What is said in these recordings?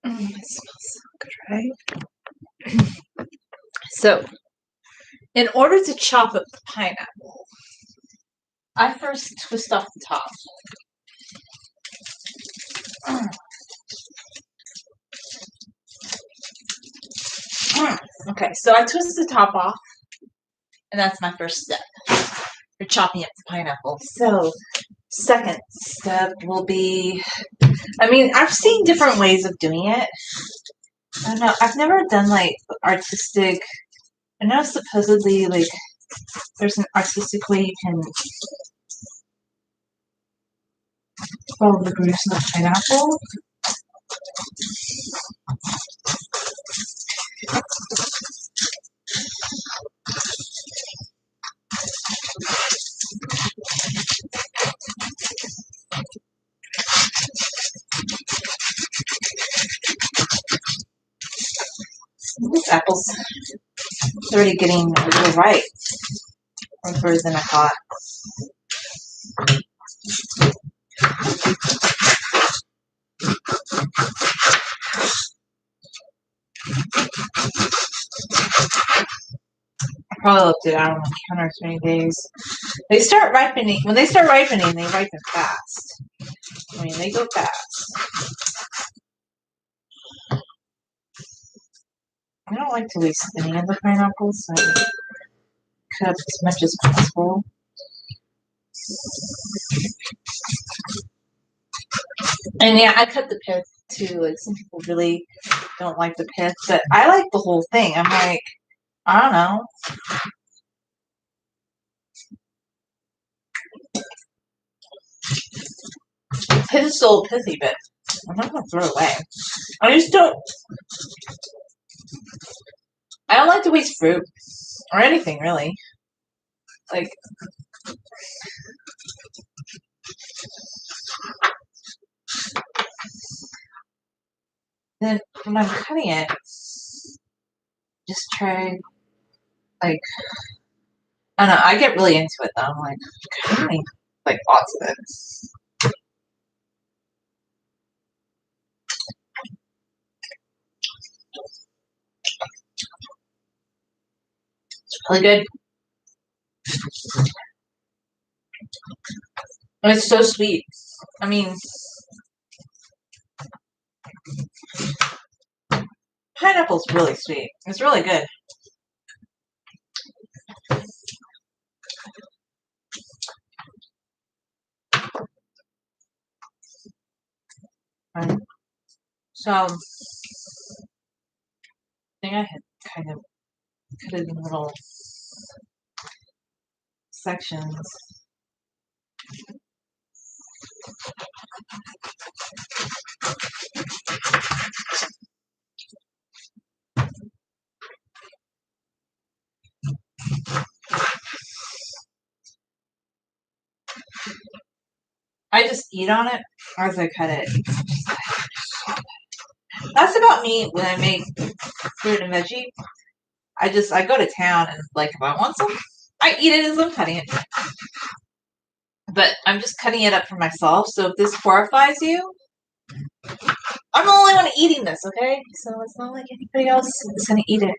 It smells so good, right? So, in order to chop up the pineapple, I first twist off the top. Okay, so I twist the top off, and that's my first step for chopping up the pineapple. So, second step will be, I mean, I've seen different ways of doing it. I don't know, I've never done like artistic, I know supposedly like there's an artistic way you can follow the grooves of the pineapple. This apple's already getting a little ripe, riper than I thought. I probably left it out on the counter too many days. They start ripening. When they start ripening, they ripen fast. I mean, they go fast. I don't like to waste any of the pineapples, so I cut up as much as possible. And yeah, I cut the pith too. Like some people really don't like the pith, but I like the whole thing. I'm like, I don't know. Pith is so pithy, but I'm not gonna throw it away. I just don't. I don't like to waste fruit or anything really. Like, then when I'm cutting it, just try like I don't know. I get really into it though. I'm like, cutting like lots of it. It's really good. It's so sweet. I mean, pineapple's really sweet. It's really good. So, I think I had kind of cut it in little sections. I just eat on it as I cut it. That's about me when I make fruit and veggie. I go to town and like if I want some, I eat it as I'm cutting it. But I'm just cutting it up for myself. So if this horrifies you, I'm the only one eating this, okay? So it's not like anybody else is gonna eat it.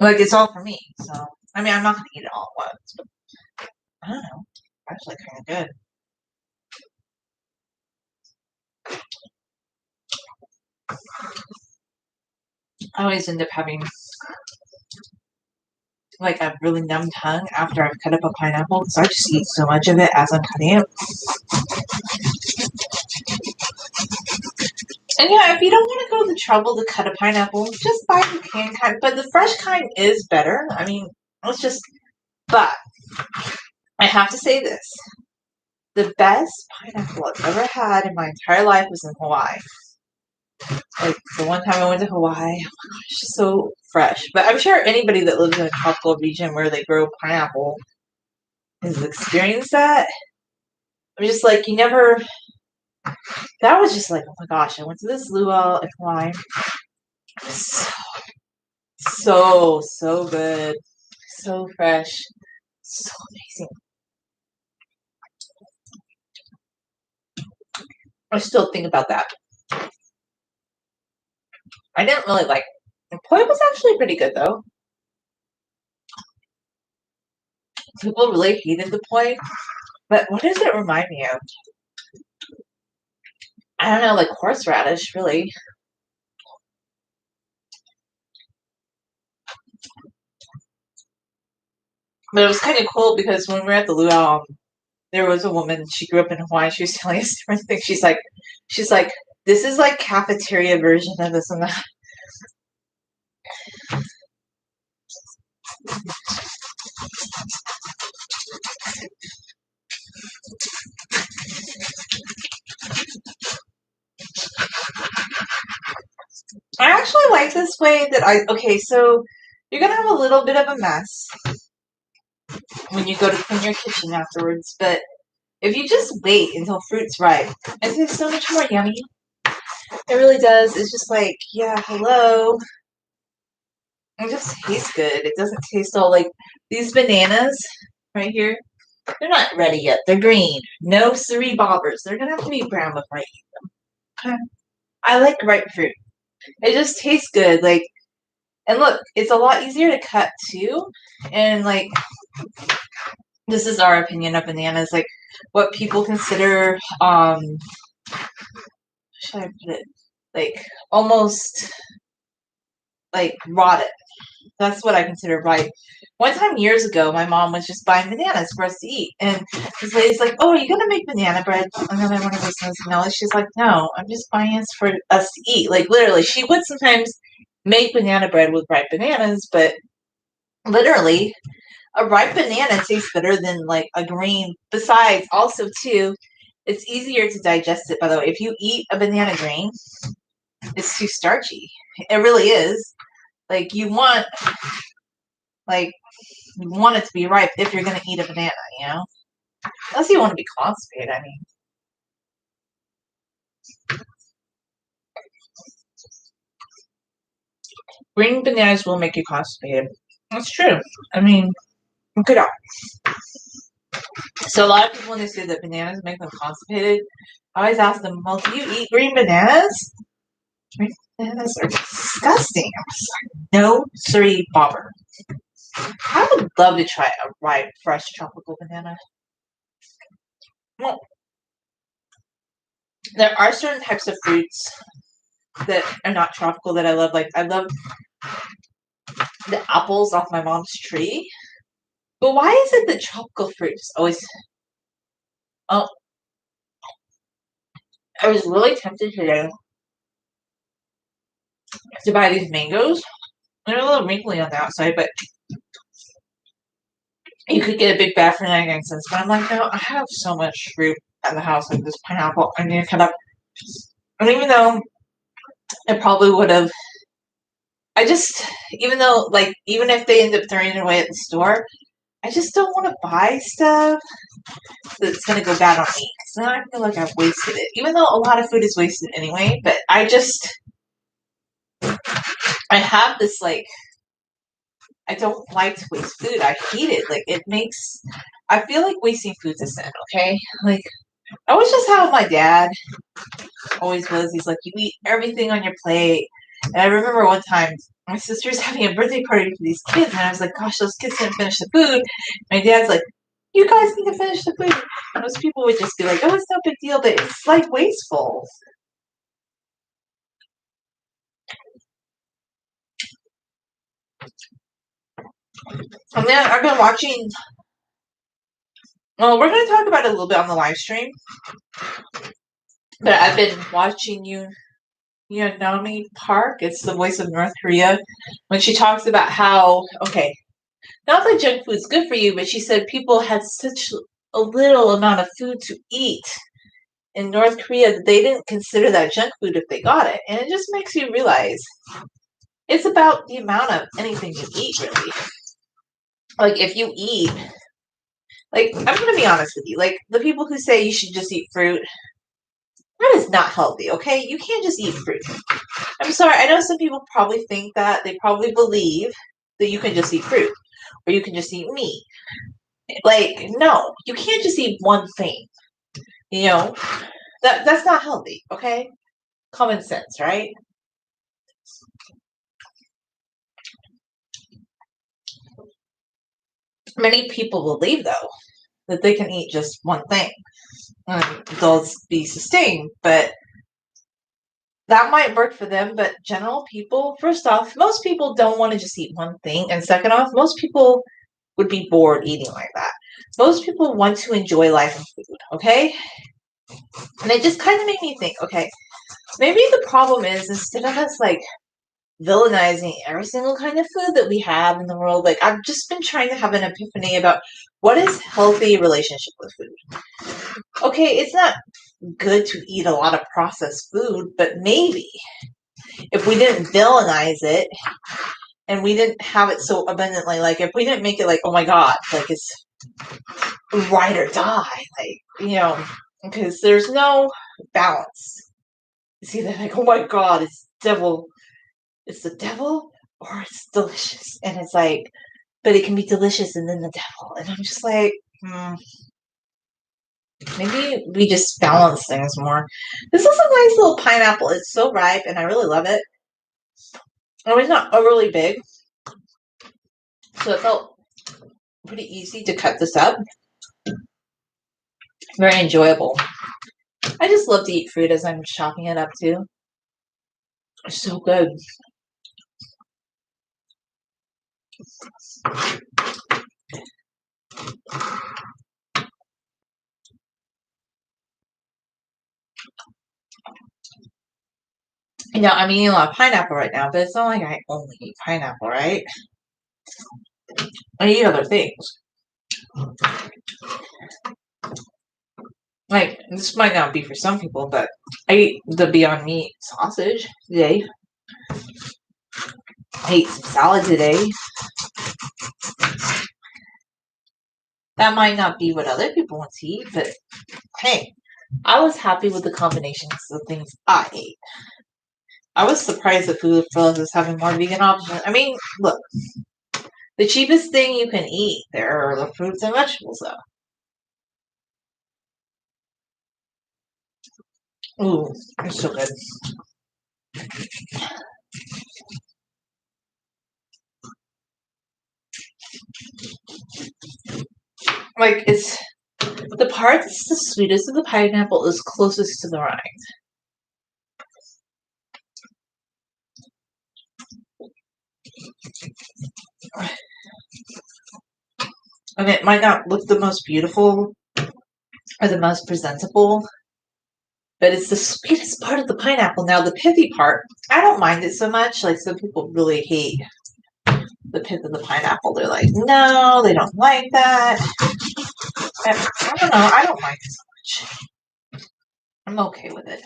Like it's all for me. So I mean, I'm not gonna eat it all at once, but I don't know. Actually, kind of good. I always end up having like a really numb tongue after I've cut up a pineapple because I just eat so much of it as I'm cutting it. And yeah, if you don't want to go the trouble to cut a pineapple, just buy the canned kind. But the fresh kind is better. I mean, let's just. But I have to say this: the best pineapple I've ever had in my entire life was in Hawaii. Like the one time I went to Hawaii, oh my gosh, so fresh. But I'm sure anybody that lives in a tropical region where they grow pineapple has experienced that. I'm just like, you never. That was just like, oh my gosh, I went to this luau in Hawaii. So good, so fresh, so amazing. I still think about that. I didn't really like. The poi was actually pretty good though. People really hated the poi, but what does it remind me of? I don't know, like horseradish, really. But it was kind of cool because when we were at the luau, there was a woman. She grew up in Hawaii. She was telling us different things. She's like, this is like cafeteria version of this and that. I actually like this way that okay, so you're gonna have a little bit of a mess when you go to clean your kitchen afterwards, but if you just wait until fruit's ripe, it tastes so much more yummy. It really does. It's just like, yeah, hello. It just tastes good. It doesn't taste all like these bananas right here. They're not ready yet. They're green. No siree bobbers. They're gonna have to be brown before I eat them. I like ripe fruit. It just tastes good. Like, and look, it's a lot easier to cut too. And like, this is our opinion of bananas. Like, what people consider, should I put it? Like, almost like rotted. That's what I consider ripe. One time years ago, my mom was just buying bananas for us to eat, and this lady's like, "Oh, are you gonna make banana bread?" And then one of us says, "No." She's like, "No, I'm just buying this for us to eat." Like literally, she would sometimes make banana bread with ripe bananas, but literally, a ripe banana tastes better than like a green. Besides, also too, it's easier to digest it. By the way, if you eat a banana green, it's too starchy. It really is. Like like you want it to be ripe if you're gonna eat a banana, you know? Unless you want to be constipated, I mean. Green bananas will make you constipated. That's true. I mean, look it up. So a lot of people when they say that bananas make them constipated, I always ask them, well, do you eat green bananas? Green bananas are disgusting. No siree bobber. I would love to try a ripe, fresh tropical banana. Well, there are certain types of fruits that are not tropical that I love. Like I love the apples off my mom's tree. But why is it that tropical fruits always? Oh, I was really tempted today to buy these mangoes. They're a little wrinkly on the outside, but you could get a big bag for 99 cents. But I'm like, no, I have so much fruit at the house, like this pineapple. I need to cut up. And even though it probably would have, I just, even though, like, even if they end up throwing it away at the store, I just don't want to buy stuff that's going to go bad on me. Because then I feel like I've wasted it. Even though a lot of food is wasted anyway, but I have this, like, I don't like to waste food. I hate it. Like, I feel like wasting food's a sin, okay? Like, I was just how my dad always was. He's like, you eat everything on your plate. And I remember one time my sister's having a birthday party for these kids, and I was like, gosh, those kids didn't finish the food. My dad's like, you guys need to finish the food. And those people would just be like, oh, it's no big deal, but it's like wasteful. And then I've been watching, well, we're going to talk about it a little bit on the live stream, but I've been watching Naomi Park. It's the voice of North Korea. When she talks about how, okay, not that junk food's good for you, but she said people had such a little amount of food to eat in North Korea, they didn't consider that junk food if they got it. And it just makes you realize it's about the amount of anything you eat, really. Like, if you eat, like, I'm going to be honest with you, like, the people who say you should just eat fruit, that is not healthy, okay? You can't just eat fruit. I'm sorry, I know some people probably think that. They probably believe that you can just eat fruit, or you can just eat meat. Like, no, you can't just eat one thing. You know, that's not healthy, okay? Common sense, right? Many people believe, though, that they can eat just one thing and they'll be sustained, but that might work for them. But general people, first off, most people don't want to just eat one thing, and second off, most people would be bored eating like that. Most people want to enjoy life and food, okay? And it just kind of made me think, okay, maybe the problem is, instead of us like villainizing every single kind of food that we have in the world, like, I've just been trying to have an epiphany about what is healthy relationship with food. Okay, it's not good to eat a lot of processed food, but maybe if we didn't villainize it and we didn't have it so abundantly, like, if we didn't make it like, oh my god, like, it's ride or die, like, because there's no balance. It's either like, oh my god, it's the devil, or it's delicious. And it's like, but it can be delicious and then the devil. And I'm just like, maybe we just balance things more. This is a nice little pineapple. It's so ripe and I really love it. Oh, it's not overly big, so it felt pretty easy to cut this up. Very enjoyable. I just love to eat fruit as I'm chopping it up too. It's so good. I'm eating a lot of pineapple right now, but it's not like I only eat pineapple, right? I eat other things. Like, this might not be for some people, but I ate the Beyond Meat sausage today. I ate some salad today. That might not be what other people want to eat, but hey, I was happy with the combinations of things I ate. I was surprised that Food Fellas is having more vegan options. I mean, look, the cheapest thing you can eat there are the fruits and vegetables, though. Ooh, it's so good. Like, it's the part that's the sweetest of the pineapple is closest to the rind. And it might not look the most beautiful or the most presentable, but it's the sweetest part of the pineapple. Now, the pithy part, I don't mind it so much. Like, some people really hate the pith of the pineapple. They're like, no, they don't like that. And I don't know. I don't mind it so much. I'm okay with it.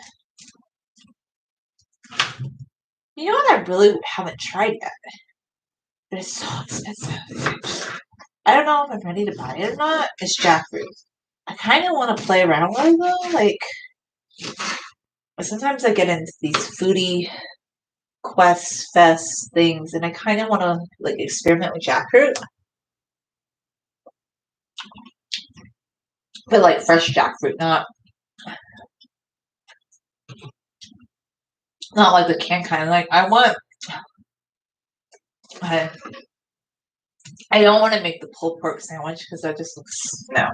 You know what I really haven't tried yet? But it's so expensive. I don't know if I'm ready to buy it or not. It's jackfruit. I kind of want to play around with it, though. Like, sometimes I get into these foodie quest fest things, and I kind of want to like experiment with jackfruit, but like fresh jackfruit, not like the canned kind. Like, I don't want to make the pulled pork sandwich because that just looks no.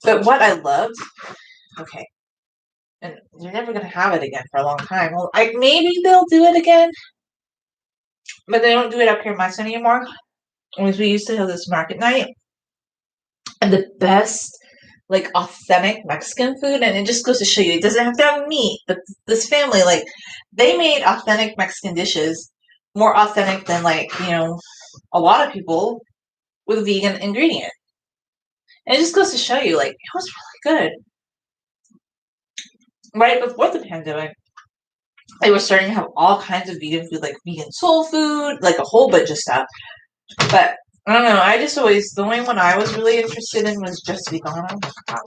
But what I loved, okay, and you're never gonna have it again for a long time. Well, maybe they'll do it again, but they don't do it up here much anymore. Because we used to have this market night, and the best like authentic Mexican food, and it just goes to show you it doesn't have to have meat, but this family, like, they made authentic Mexican dishes more authentic than like, a lot of people with vegan ingredient. And it just goes to show you, like, it was really good. right before the pandemic, they were starting to have all kinds of vegan food, like vegan soul food, like a whole bunch of stuff. But I don't know. I just always, the only one I was really interested in was Just Vegan. Oh my God.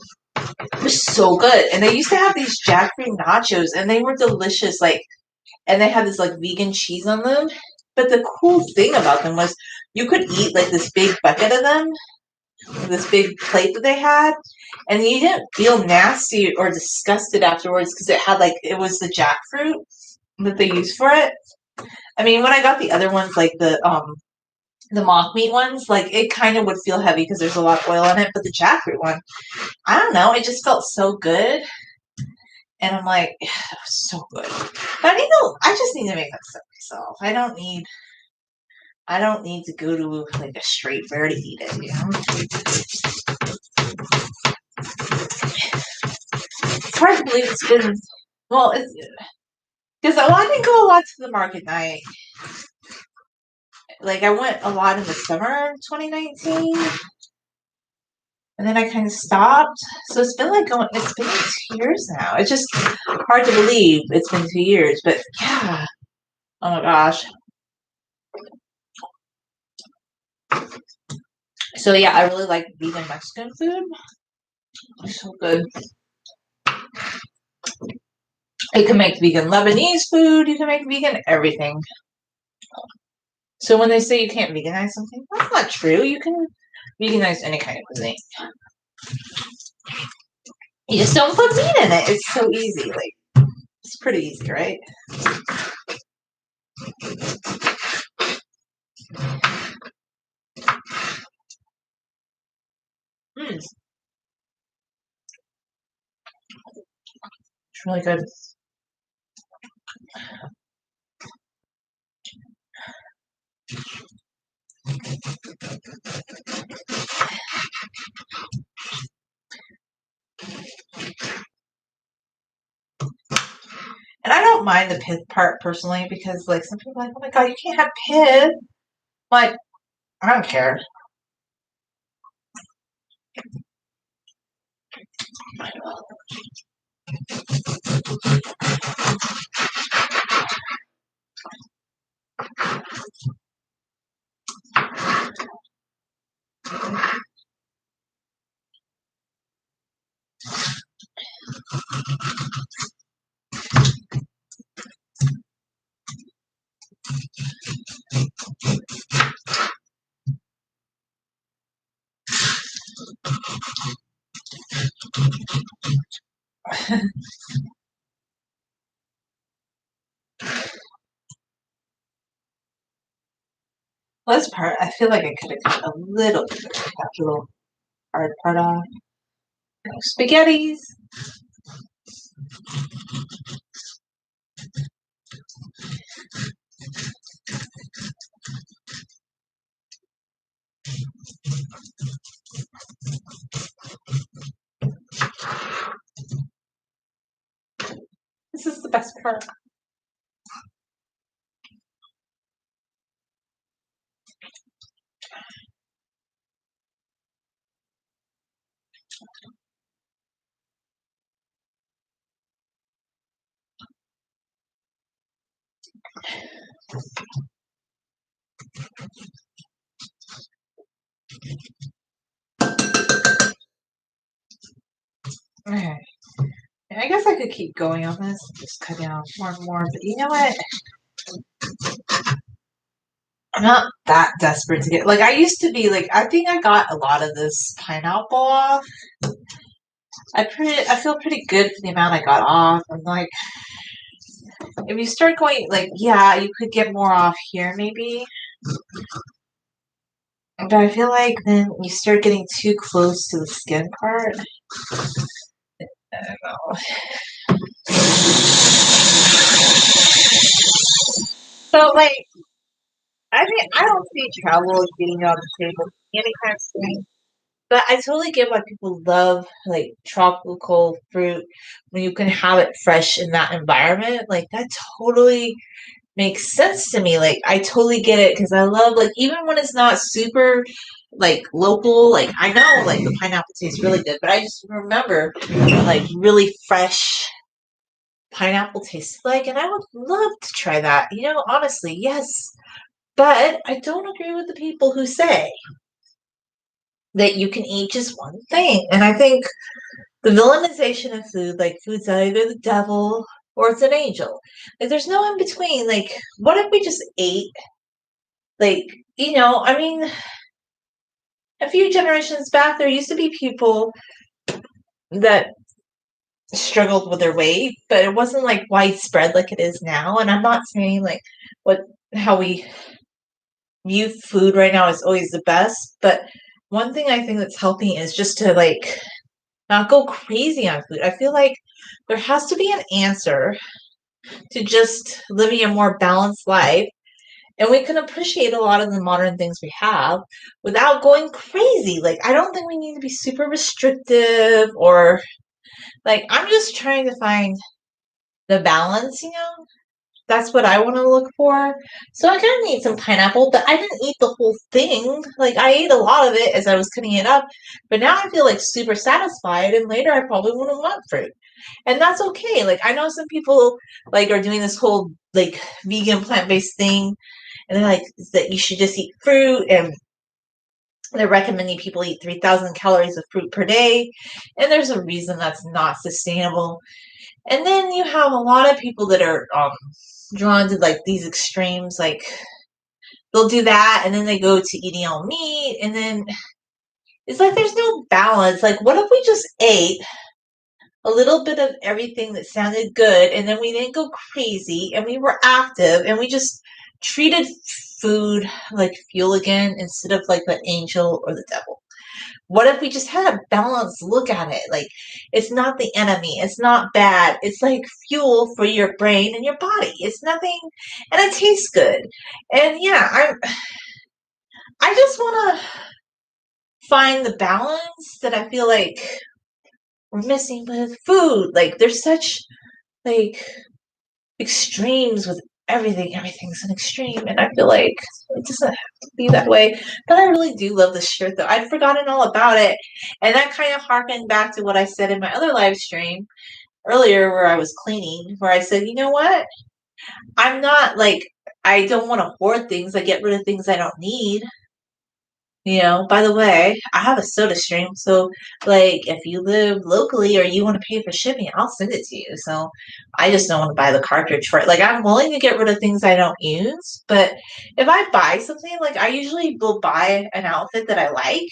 It was so good. And they used to have these jackfruit nachos, and they were delicious. Like, and they had this like vegan cheese on them. But the cool thing about them was you could eat like this big bucket of them, this big plate that they had, and you didn't feel nasty or disgusted afterwards because it had like it was the jackfruit that they used for it. I mean, when I got the other ones, like the mock meat ones, like it kind of would feel heavy because there's a lot of oil on it, but the jackfruit one, I don't know, it just felt so good. And I'm like, it was so good. But I just need to make that stuff myself. I don't need to go to like a straight fair to eat it, you know? It's hard to believe it's been, well, it's, because I didn't go a lot to the market night. Like I went a lot in the summer of 2019. And then I kind of stopped. So it's been it's been 2 years now. It's just hard to believe it's been 2 years. But yeah. Oh my gosh. So yeah, I really like vegan Mexican food. It's so good. You can make vegan Lebanese food. You can make vegan everything. So when they say you can't veganize something, that's not true. You can veganize any kind of cuisine. You just don't put meat in it. It's so easy. Like it's pretty easy, right? It's really good. And I don't mind the pith part personally because like some people are like, oh my God, you can't have pith. Like, I don't care. Well, this part, I feel like I could have cut a little bit of that little hard part off. Spaghettis. This is the best part. Okay. I guess I could keep going on this, just cut down more and more, but you know what? I'm not that desperate to get like I used to be. Like I think I got a lot of this pineapple off. I feel pretty good for the amount I got off. I'm like, if you start going like, yeah, you could get more off here maybe. But I feel like then you start getting too close to the skin part. I don't know. So like, I mean, I don't see travel as getting on the table any kind of thing. But I totally get why people love like tropical fruit when you can have it fresh in that environment. Like that totally makes sense to me. Like I totally get it because I love like even when it's not super like local, like I know like the pineapple tastes really good, but I just remember like really fresh pineapple tastes like, and I would love to try that. Honestly, yes. But I don't agree with the people who say that you can eat just one thing. And I think the villainization of food, like food's either the devil or it's an angel. Like there's no in between. Like, what if we just ate? Like, I mean, a few generations back, there used to be people that struggled with their weight, but it wasn't like widespread like it is now. And I'm not saying like how we view food right now is always the best, but one thing I think that's helping is just to like not go crazy on food. I feel like there has to be an answer to just living a more balanced life. And we can appreciate a lot of the modern things we have without going crazy. Like, I don't think we need to be super restrictive or like, I'm just trying to find the balance. That's what I want to look for. So I kind of need some pineapple, but I didn't eat the whole thing. Like I ate a lot of it as I was cutting it up, but now I feel like super satisfied. And later I probably wouldn't want fruit, and that's okay. Like I know some people like are doing this whole like vegan plant based thing, and they're like that you should just eat fruit, and they're recommending people eat 3,000 calories of fruit per day, and there's a reason that's not sustainable. And then you have a lot of people that are drawn to like these extremes, like they'll do that and then they go to eating all meat, and then it's like there's no balance. Like what if we just ate a little bit of everything that sounded good, and then we didn't go crazy, and we were active, and we just treated food like fuel again instead of like the angel or the devil? What if we just had a balanced look at it? Like, it's not the enemy. It's not bad. It's like fuel for your brain and your body. It's nothing, and it tastes good. And yeah, I just want to find the balance that I feel like we're missing with food. Like, there's such like extremes with everything. Everything's an extreme, and I feel like it doesn't have to be that way. But I really do love this shirt, though. I'd forgotten all about it, and that kind of harkened back to what I said in my other live stream earlier, where I was cleaning, where I said, you know what? I'm not like I don't want to hoard things. I get rid of things I don't need. By the way, I have a soda stream, so like if you live locally or you want to pay for shipping, I'll send it to you. So I just don't want to buy the cartridge for it. Like I'm willing to get rid of things I don't use, but if I buy something, like I usually will buy an outfit that I like.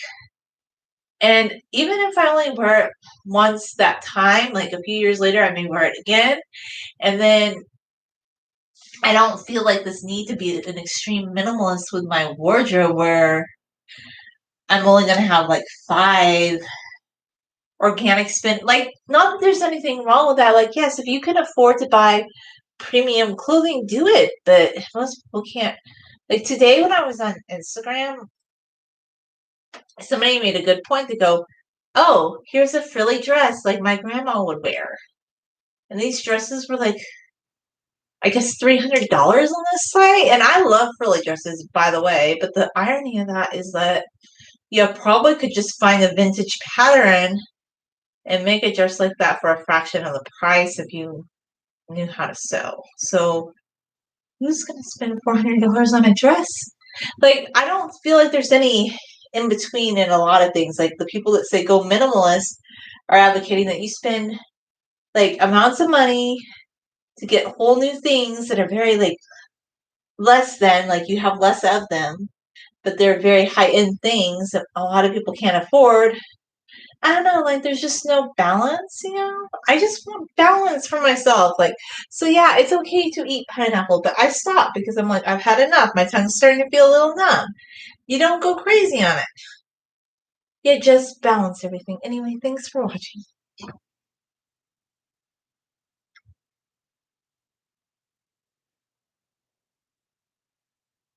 And even if I only wear it once that time, like a few years later, I may wear it again. And then I don't feel like this need to be an extreme minimalist with my wardrobe where I'm only going to have like 5 organic spin. Like, not that there's anything wrong with that. Like, yes, if you can afford to buy premium clothing, do it. But most people can't. Like today when I was on Instagram, somebody made a good point to go, oh, here's a frilly dress like my grandma would wear. And these dresses were like, I guess $300 on this site. And I love frilly dresses, by the way. But the irony of that is that you probably could just find a vintage pattern and make a dress like that for a fraction of the price if you knew how to sew. So who's going to spend $400 on a dress? Like, I don't feel like there's any in between in a lot of things. Like the people that say go minimalist are advocating that you spend like amounts of money to get whole new things that are very like less than, like you have less of them, but they're very high end things that a lot of people can't afford. I don't know, like there's just no balance. I just want balance for myself. Like, so yeah, it's okay to eat pineapple, but I stopped because I'm like, I've had enough. My tongue's starting to feel a little numb. You don't go crazy on it. You just balance everything. Anyway, thanks for watching.